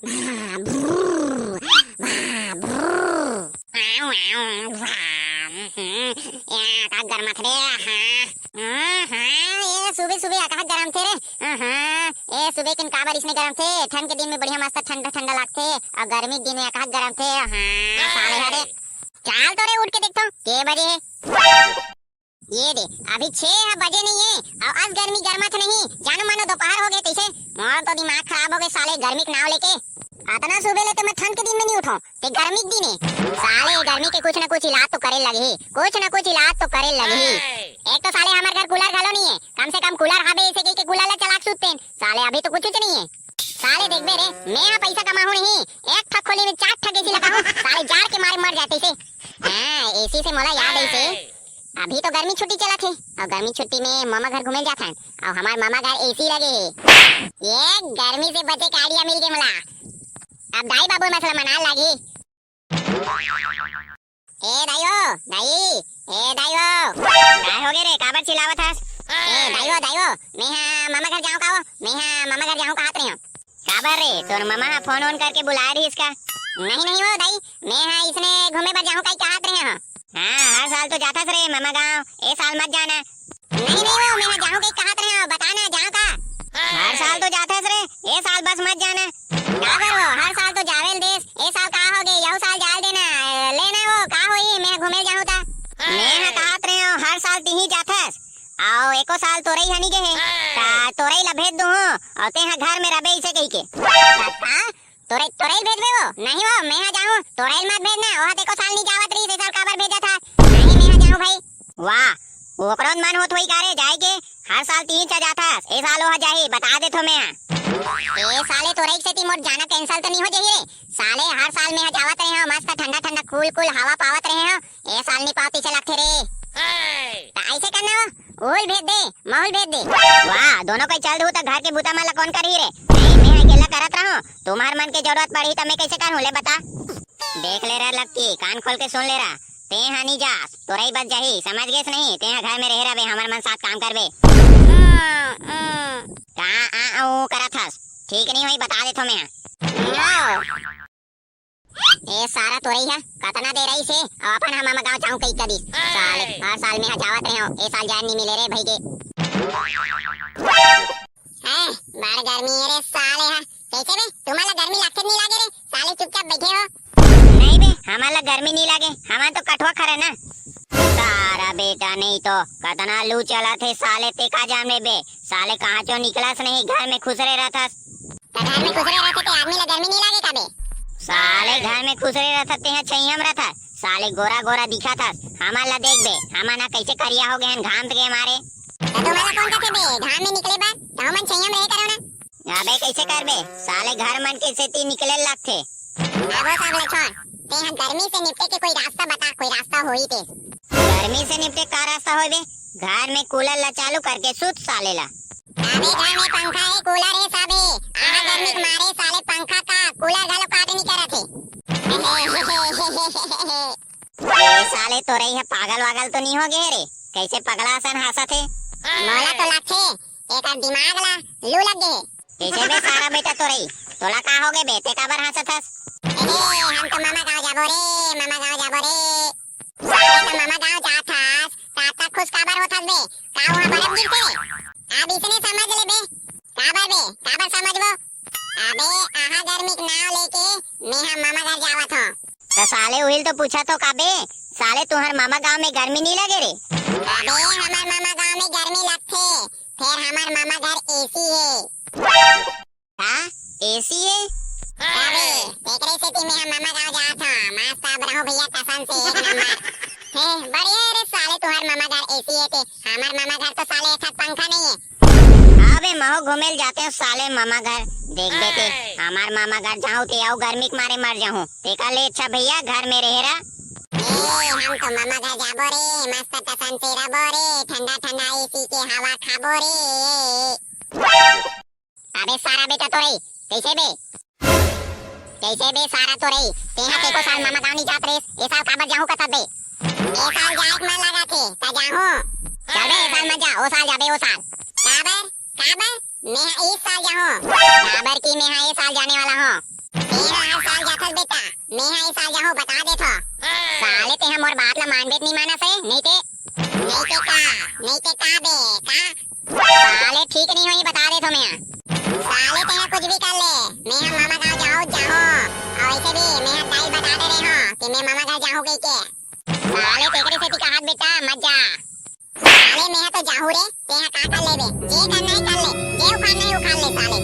आकाश गरम थे ये सुबह सुबह आकाश गरम थे रे। ये सुबह किन काबर इसने गरम थे, ठंड के दिन में बढ़िया मस्त ठंडा ठंडा लगते और गर्मी के दिन में आकाश गरम थे। साले हरे चाल तो रे उठ के देखता हूँ के बजे है। ये दे अभी 6 बजे नहीं है और आज गर्मी गर्मत नहीं, जानो मानो दोपहर हो गए तैसे मोर तो दिमाग खराब हो गए साले गर्मी के नाव लेके। इतना सुबह लेते मैं ठंड के दिन में नहीं उठाऊं ते गर्मी के दिन है। साले गर्मी के कुछ ना कुछ इलाज तो करे लगे, कुछ ना कुछ इलाज तो करे लगे। एक तो साले हमारे घर कूलर घालो नहीं है, कम से कम कूलर हबे ऐसे के कूलर ला चला सुते साले अभी तो कुछ नहीं है। साले देख बे रे मैं यहाँ पैसा कमाऊं नहीं, एक ठक खोली में 4 ठक एसी लगाऊं साले जार के मारे मर जाते से। हां एसी से मोला याद ऐसे अभी तो गर्मी छुट्टी चला थे और गर्मी छुट्टी में मामा घर घूमे जाता है और हमारे मामा घर एसी लगे। ये गर्मी से बचे का आइडिया मिल गया मला। अब दाई बाबू मसला मना लगी। ए दाइयो दाई ए दाइयो काय हो गए रे काबर चिल्लावत हस। ए दाइयो दाइयो मैं मामा घर जाऊं का, मैं मामा घर जाऊं कहत रही हूं। काबर रे तोर मामा फोन ऑन करके बुला रही इसका। नहीं नहीं वो दाई मैं इसने घूमे पर जाऊं का कहत रही हूं। हां हर साल तो जाता रे मामा गांव, ए साल मत जाना। नहीं नहीं वो मैं जाऊं के कहत रही हूं, बताना जाऊं का। हर साल तो जाता रे, ए साल बस मत जाना। काबर वो हर साल तो जावेल देश, ए साल का हो गए यौ साल जाल देना लेना वो का होई मैं घूमे जाऊं ता। मैं कहत रही हूं हर साल ती ही जाथस आओ एको साल तोरई हनी के है ता तोरई ला भेज दूं और ते घर में रबे इसे कहि के तोरई तोरई भेज दे वो। नहीं वो मैं जाऊं तोरई मत भेजना, ओहा देखो साल नहीं जावत रही साल काबर भेजा था। नहीं मैं जाऊं भाई। वाह ओकरो मन होत होई कारे जाए के हर साल 3 चा जाथस, ए साल ओहा जाही बता दे थो मैं। ए साले तोरई से ती मोर जाना कैंसिल तो नहीं हो जाही रे साले। हर साल में जावत रहे हो मस्त ठंडा ठंडा कूल कूल हवा पावत रहे हो, ए साल नहीं पावती चलत थे रे। ऐसे करना हो ओल भेज दे माहौल भेज दे। वाह दोनों कोई चल दू तो घर के बुता माला कौन करी रे। नहीं मैं अकेला करत रहूं, तुम्हार मन के जरूरत पड़ी तो मैं कैसे करूं ले बता। देख ले रहा लक्की कान खोल के सुन ले रहा, ते हानी जास तोरई बच जाही समझ गेस नहीं। ते घर में रह रहे हमार मन साथ काम करबे का आ करत हस ठीक नहीं होई बता दे थो मैं। ए सारा तोरई है कतना दे रही से और अपन हम मामा गांव जाऊं कई कदी साले हर साल में जावत रहे हो, ए साल जान नहीं मिले रे भाई के। है बड़ गर्मी है रे साले है कैसे बे तुम्हारा गर्मी लगते नहीं लागे रे साले चुपचाप बैठे हो। नहीं बे हमारा गर्मी नहीं लागे, हमारा तो कठवा खरे ना सारा बेटा। नहीं तो कतना लू चला थे साले ते का जाने बे साले कहां चो निकलस नहीं घर में खुश रह रहा था। घर में खुश रह रहा था आदमी ला गर्मी नहीं लागे का बे साले घर में खुश रह रहा था छैयम रहा था साले गोरा गोरा दिखा था। हमारा देख बे हमारा कैसे करिया हो गए घाम के मारे। तुम्हारा कौन कहते बे घाम में निकले बा तो मन छैयम रहे करो ना। अबे कैसे कर बे साले घर मन के सेती निकले लगथे। अब सब ले छोड़ ते हम गर्मी से निपटे के कोई रास्ता बता, कोई रास्ता होई ते। गर्मी से निपटे का रास्ता होई बे घर में कूलर ला चालू करके सुत साले ला। अबे घर में पंखा है कूलर है सबे आहा गर्मी के मारे साले पंखा का कूलर घालो काटे नहीं करत है। ए साले तोरई है पागल वागल तो नहीं हो गए रे कैसे पगला सन हंसत है। मोला तो लागथे एकर दिमाग ला लू लग गए कैसे बे सारा बेटा तोरई तोला का हो गए बे ते काबर हंसत हस। हम तो मामा गांव जाबो रे मामा गांव जाबो रे साले तो मामा गांव जात हस ता खुश काबर होत हस बे का वहां बर्फ गिरथे अब इसने समझ ले बे काबर समझबो। अबे आहा गर्मी के नाव लेके मैं हम मामा घर जावत हूं तो साले उहिल तो पूछा तो काबे साले तुहर मामा गांव में गर्मी नहीं लगे रे। अबे हमार मामा गांव में गर्मी लगथे फिर हमार मामा घर एसी है। हां एसी है अबे एकरे से ती मैं हम मामा गांव जात हूं मस्त अब रहो भैया कसम से एक नंबर है बढ़िया रे साले तुहर मामा घर एसी है ते हमार मामा घर तो साले एक पंखा नहीं है। अबे महो घूमेल जाते हैं साले मामा घर देख बेटे हमार मामा घर जाऊं ते आओ गर्मी के मारे मर जाऊं ते का ले अच्छा भैया घर में रह रहा। हम तो मामा घर जाबो रे मस्त तसन से रबो रे ठंडा ठंडा एसी के हवा खाबो रे। अबे सारा बेटा तोरई कैसे बे सारा तोरई तेहा तेको साल मामा गांव नहीं जात रे ए साल काबर जाहू का तबे ए साल जाए मन लगा थे ता जाहू चल बे ए साल मत जा ओ साल जाबे ओ साल काबर मैं इस साल जाऊं काबर की मैं इस साल जाने वाला हूं। मैं हर साल जाथस बेटा, मैं इस साल जाहूं बता देथो। साले ते हम और बात ला मान बेत नहीं माना से, नहीं ते का बे का साले ठीक नहीं होई बता देथो मैं। साले ते कुछ भी कर ले, मैं हम मामा गांव जाओ और ऐसे भी मैं दाई बता दे रहे हो कि मैं मामा गांव जाऊं कह के। साले तेरे से ती कहात बेटा मत जा। साले मैं तो जाहूं रे, ते का कर ले बे, जे करना है कर ले, जे उखाड़ना है उखाड़ ले साले।